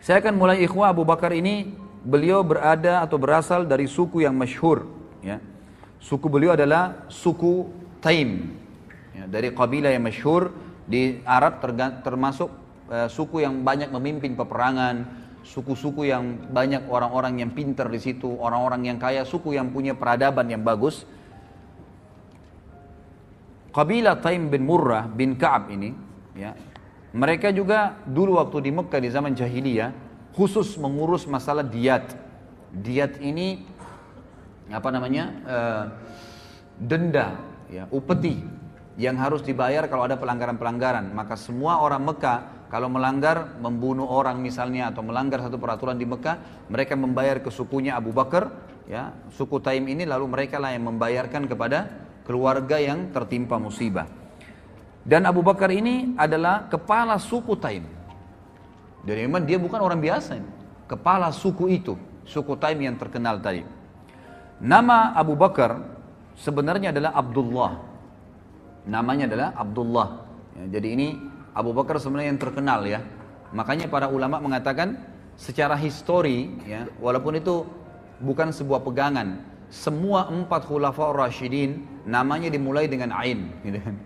Saya akan mulai ikhwah. Abu Bakar ini beliau berada atau berasal dari suku yang masyhur, ya. Suku beliau adalah suku Taim, ya, dari kabilah yang masyhur di Arab, termasuk suku yang banyak memimpin peperangan, suku-suku yang banyak orang-orang yang pintar di situ, orang-orang yang kaya, suku yang punya peradaban yang bagus. Kabilah Taim bin Murrah bin Ka'ab ini, ya, mereka juga dulu waktu di Mekah di zaman jahiliyah khusus mengurus masalah diat. Diat ini apa namanya, denda, ya, upeti yang harus dibayar kalau ada pelanggaran-pelanggaran. Maka semua orang Mekah kalau melanggar, membunuh orang misalnya atau melanggar satu peraturan di Mekah, mereka membayar ke sukunya Abu Bakar, ya, suku Taim ini, lalu mereka lah yang membayarkan kepada keluarga yang tertimpa musibah. Dan Abu Bakar ini adalah kepala suku Taim. Jadi memang dia bukan orang biasa, kepala suku itu, suku Taim yang terkenal tadi. Nama Abu Bakar sebenarnya adalah Abdullah. Namanya adalah Abdullah. Ya, jadi ini Abu Bakar sebenarnya yang terkenal, ya. Makanya para ulama mengatakan secara histori, ya, walaupun itu bukan sebuah pegangan, semua 4 khulafaur rasyidin namanya dimulai dengan Ain, gitu kan.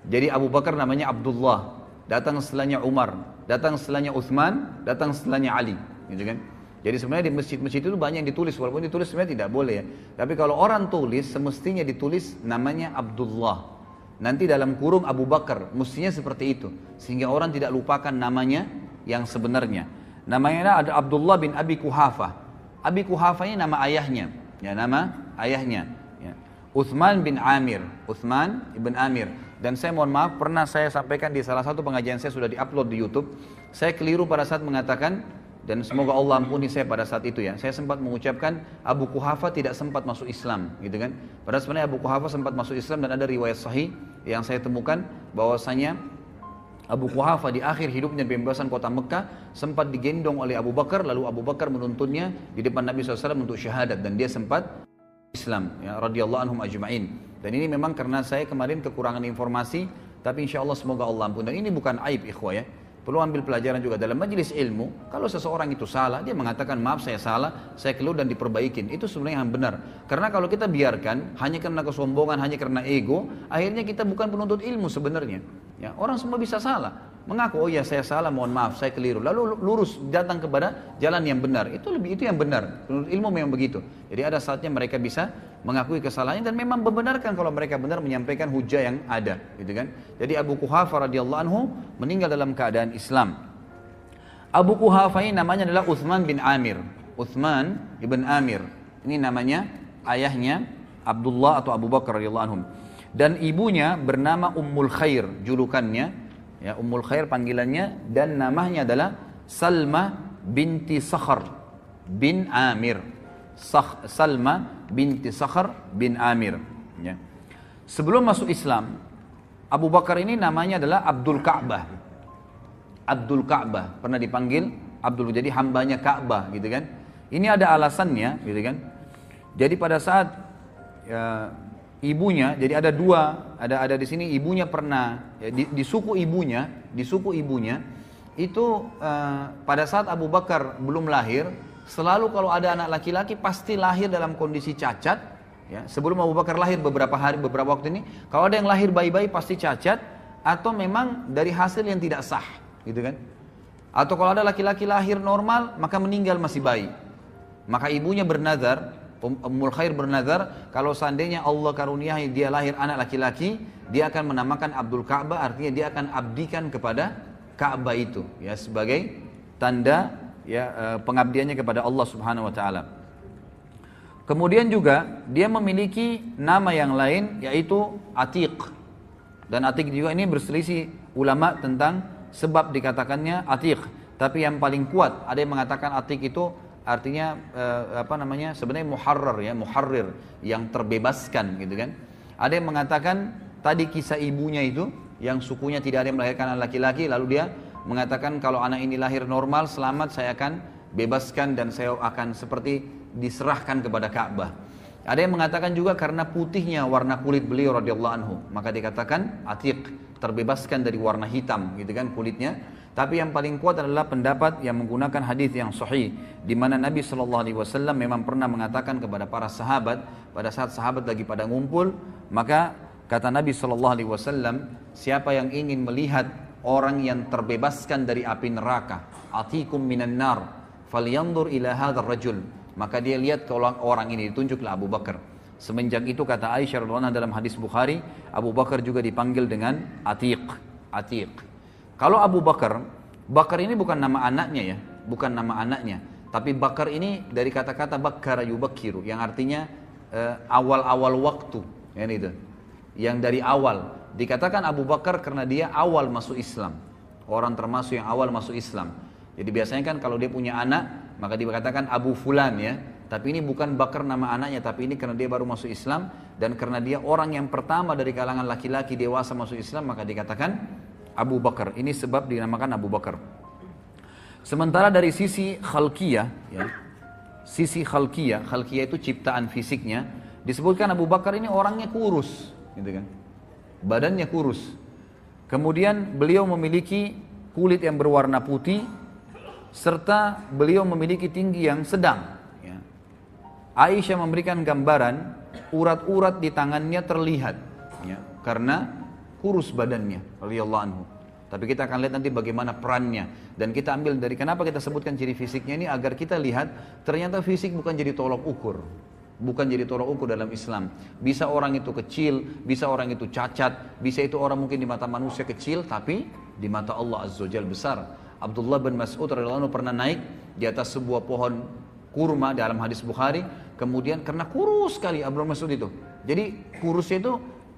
Jadi Abu Bakar namanya Abdullah, datang setelahnya Umar, datang setelahnya Uthman, datang setelahnya Ali, gitu kan. Jadi sebenarnya di masjid-masjid itu banyak yang ditulis, walaupun ditulis sebenarnya tidak boleh, ya. Tapi kalau orang tulis, semestinya ditulis namanya Abdullah. Nanti dalam kurung Abu Bakar, mestinya seperti itu, sehingga orang tidak lupakan namanya yang sebenarnya. Namanya ada Abdullah bin Abi Kuhafah. Abi Kuhafah ini nama ayahnya, ya, nama ayahnya, ya. Uthman bin Amir, Uthman ibn Amir. Dan saya mohon maaf, pernah saya sampaikan di salah satu pengajian saya, sudah diupload di YouTube. Saya keliru pada saat mengatakan, dan semoga Allah ampuni saya pada saat itu, ya. Saya sempat mengucapkan Abu Kuhafah tidak sempat masuk Islam, gitu kan. Padahal sebenarnya Abu Kuhafah sempat masuk Islam, dan ada riwayat sahih yang saya temukan bahwasanya Abu Kuhafah di akhir hidupnya di pembebasan kota Mekah sempat digendong oleh Abu Bakar, lalu Abu Bakar menuntunnya di depan Nabi SAW untuk syahadat, dan dia sempat Islam, ya, radhiyallahu anhum ajma'in. Dan ini memang karena saya kemarin kekurangan informasi, tapi insya Allah semoga Allah ampun. Dan ini bukan aib, ikhwah, ya. Perlu ambil pelajaran juga dalam majelis ilmu. Kalau seseorang itu salah, dia mengatakan maaf saya salah, saya keliru, dan diperbaikin. Itu sebenarnya yang benar. Karena kalau kita biarkan hanya karena kesombongan, hanya karena ego, akhirnya kita bukan penuntut ilmu sebenarnya. Ya, orang semua bisa salah, mengaku oh ya saya salah, mohon maaf saya keliru, lalu lurus datang kepada jalan yang benar. Itu yang benar. Penuntut ilmu memang begitu. Jadi ada saatnya mereka bisa mengakui kesalahannya dan memang membenarkan kalau mereka benar menyampaikan hujah yang ada, gitu kan. Jadi Abu Kuhafah radhiyallahu anhu meninggal dalam keadaan Islam. Abu Kuhafah ini namanya adalah Uthman bin Amir. Uthman ibn Amir. Ini namanya ayahnya Abdullah atau Abu Bakar radhiyallahu anhum. Dan ibunya bernama Ummul Khair, julukannya, ya, Ummul Khair panggilannya, dan namanya adalah Salma binti Sakhar bin Amir. Salma binti Sakhar bin Amir, ya. Sebelum masuk Islam, Abu Bakar ini namanya adalah Abdul Ka'bah. Abdul Ka'bah, pernah dipanggil Abdul, jadi hambanya Ka'bah, gitu kan. Ini ada alasannya, gitu kan. Jadi pada saat ibunya, jadi ada dua, ada di sini ibunya pernah, ya, di suku ibunya itu pada saat Abu Bakar belum lahir, selalu kalau ada anak laki-laki pasti lahir dalam kondisi cacat, ya. Sebelum Abu Bakar lahir beberapa waktu ini, kalau ada yang lahir bayi-bayi pasti cacat atau memang dari hasil yang tidak sah, gitu kan. Atau kalau ada laki-laki lahir normal maka meninggal masih bayi. Maka ibunya bernazar, Ummul Khair bernazar, kalau seandainya Allah karuniai dia lahir anak laki-laki, dia akan menamakan Abdul Ka'bah, artinya dia akan abdikan kepada Ka'bah itu, ya, sebagai tanda, ya, pengabdiannya kepada Allah Subhanahu wa taala. Kemudian juga dia memiliki nama yang lain yaitu Atiq. Dan Atiq juga ini berselisih ulama tentang sebab dikatakannya Atiq. Tapi yang paling kuat ada yang mengatakan Atiq itu artinya sebenarnya muharrar, ya, muharrir, yang terbebaskan, gitu kan. Ada yang mengatakan tadi kisah ibunya itu yang sukunya tidak ada yang melahirkan anak laki-laki, lalu dia mengatakan kalau anak ini lahir normal selamat, saya akan bebaskan dan saya akan seperti diserahkan kepada Ka'bah. Ada yang mengatakan juga karena putihnya warna kulit beliau radhiyallahu anhu, maka dikatakan Atiq, terbebaskan dari warna hitam, gitu kan, kulitnya. Tapi yang paling kuat adalah pendapat yang menggunakan hadis yang sahih, di mana Nabi SAW memang pernah mengatakan kepada para sahabat pada saat sahabat lagi pada ngumpul, maka kata Nabi SAW, siapa yang ingin melihat orang yang terbebaskan dari api neraka, atikum minan nar, falyanzur ila hadzal rajul, maka dia lihat ke orang ini, ditunjuklah Abu Bakar. Semenjak itu kata Aisyah radhiyallahu anha dalam hadis Bukhari, Abu Bakar juga dipanggil dengan Atiq. Kalau Abu Bakar, Bakar ini bukan nama anaknya ya, bukan nama anaknya, tapi Bakar ini dari kata-kata Bakkara yubakkiru, yang artinya awal-awal waktu, ya itu. Yang dari awal dikatakan Abu Bakar karena dia awal masuk Islam, orang termasuk yang awal masuk Islam. Jadi biasanya kan kalau dia punya anak maka dikatakan Abu Fulan ya, tapi ini bukan Bakar nama anaknya, tapi ini karena dia baru masuk Islam dan karena dia orang yang pertama dari kalangan laki-laki dewasa masuk Islam, maka dikatakan Abu Bakar. Ini sebab dinamakan Abu Bakar. Sementara dari sisi khalqiyah ya, sisi khalqiyah itu ciptaan fisiknya, disebutkan Abu Bakar ini orangnya kurus gitu kan, badannya kurus. Kemudian beliau memiliki kulit yang berwarna putih, serta beliau memiliki tinggi yang sedang ya. Aisyah memberikan gambaran urat-urat di tangannya terlihat ya, karena kurus badannya radhiyallahu anhu. Tapi kita akan lihat nanti bagaimana perannya, dan kita ambil dari kenapa kita sebutkan ciri fisiknya ini, agar kita lihat ternyata fisik bukan jadi tolok ukur. Bukan jadi tolok ukur dalam Islam. Bisa orang itu kecil, bisa orang itu cacat, bisa itu orang mungkin di mata manusia kecil, tapi di mata Allah Azza wa Jalla besar. Abdullah bin Mas'ud radhiyallahu anhu pernah naik di atas sebuah pohon kurma dalam hadis Bukhari, kemudian karena kurus sekali Abdullah bin Mas'ud itu. Jadi kurusnya itu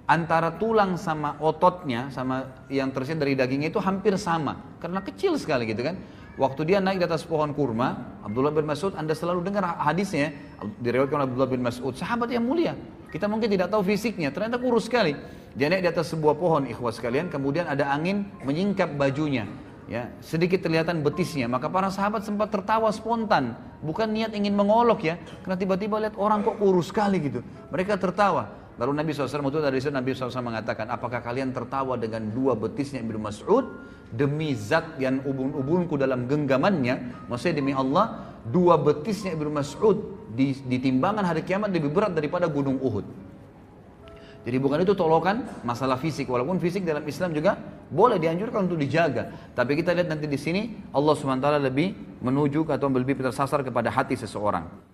antara tulang sama ototnya, sama yang tersirat dari dagingnya itu hampir sama, karena kecil sekali gitu kan. Waktu dia naik di atas pohon kurma, Abdullah bin Mas'ud, Anda selalu dengar hadisnya, diriwayatkan oleh Abdullah bin Mas'ud, sahabat yang mulia. Kita mungkin tidak tahu fisiknya, ternyata kurus sekali. Dia naik di atas sebuah pohon, ikhwas sekalian, kemudian ada angin menyingkap bajunya. Ya, sedikit kelihatan betisnya, maka para sahabat sempat tertawa spontan, bukan niat ingin mengolok ya, karena tiba-tiba lihat orang kok kurus sekali gitu. Mereka tertawa. Lalu Nabi SAW, itu dari situ Nabi SAW mengatakan, apakah kalian tertawa dengan dua betisnya Ibnu Mas'ud? Demi zat yang ubun-ubunku dalam genggamannya, maksudnya demi Allah, dua betisnya Ibnu Mas'ud di timbangan hari kiamat lebih berat daripada gunung Uhud. Jadi bukan itu tolokan masalah fisik, walaupun fisik dalam Islam juga boleh dianjurkan untuk dijaga. Tapi kita lihat nanti di sini Allah SWT lebih menuju atau lebih tersasar kepada hati seseorang.